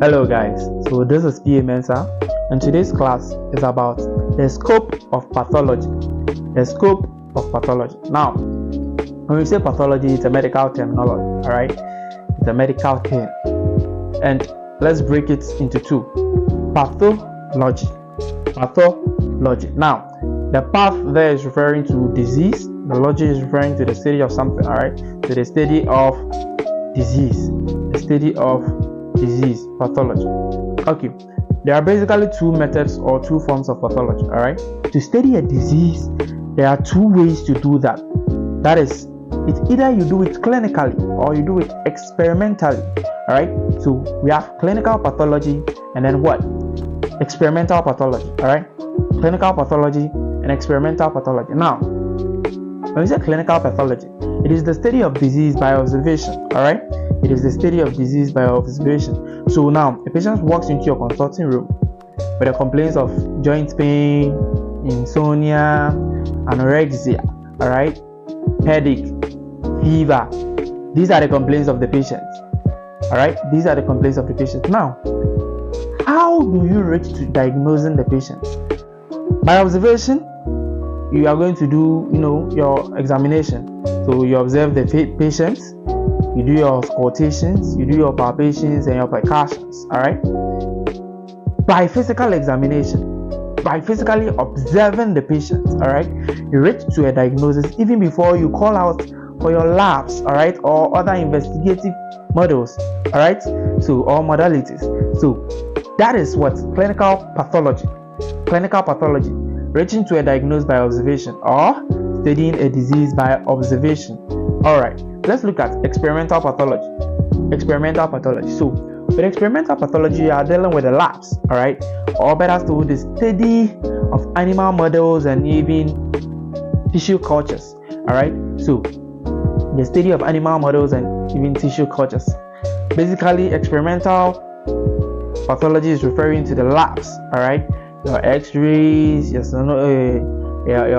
Hello guys, so this is Mensah, and today's class is about the scope of pathology. The scope of pathology. Now, when we say pathology, it's a medical terminology, alright? It's a medical term. And let's break it into two. Pathology. Pathology. Now, the path there is referring to disease. The logy is referring to the study of something, alright? So the study of disease. The study of disease, pathology. Okay, there are basically two methods or two forms of pathology. All right, to study a disease, there are two ways to do that. That is, it's either you do it clinically or you do it experimentally. All right, so we have clinical pathology and then what? Experimental pathology. All right, clinical pathology and experimental pathology. Now, when we say clinical pathology, it is the study of disease by observation. All right, it is the study of disease by observation. So now, a patient walks into your consulting room with a complaints of joint pain, insomnia, anorexia, all right, headache, fever. These are the complaints of the patient. All right, these are the complaints of the patient. Now, how do you reach to diagnosing the patient? By observation, you are going to do, your examination. So you observe the patient. You do your auscultations, you do your palpations and your percussions, all right? By physical examination, by physically observing the patient, all right, you reach to a diagnosis even before you call out for your labs, all right, or other investigative models, all right, so or modalities. So that is what clinical pathology, reaching to a diagnosis by observation or studying a disease by observation. All right. Let's look at experimental pathology. So, with experimental pathology, you are dealing with the labs, all right, or better still, the study of animal models and even tissue cultures, all right. So, the study of animal models and even tissue cultures. Basically, experimental pathology is referring to the labs, all right. Your X-rays, your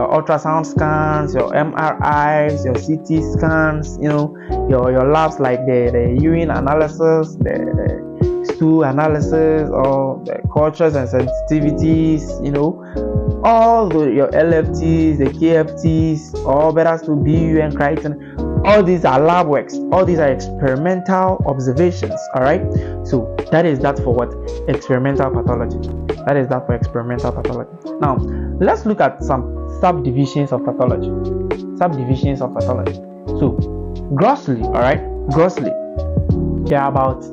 ultrasound scans, your MRIs, your CT scans, your labs like the urine analysis, the stool analysis, or the cultures and sensitivities, all your LFTs, the KFTs, or better to BU and creatine. All these are lab works. All these are experimental observations. All right. So that is that for what? Experimental pathology. That is that for experimental pathology. Now let's look at some subdivisions of pathology. So grossly, all right. Grossly, there are about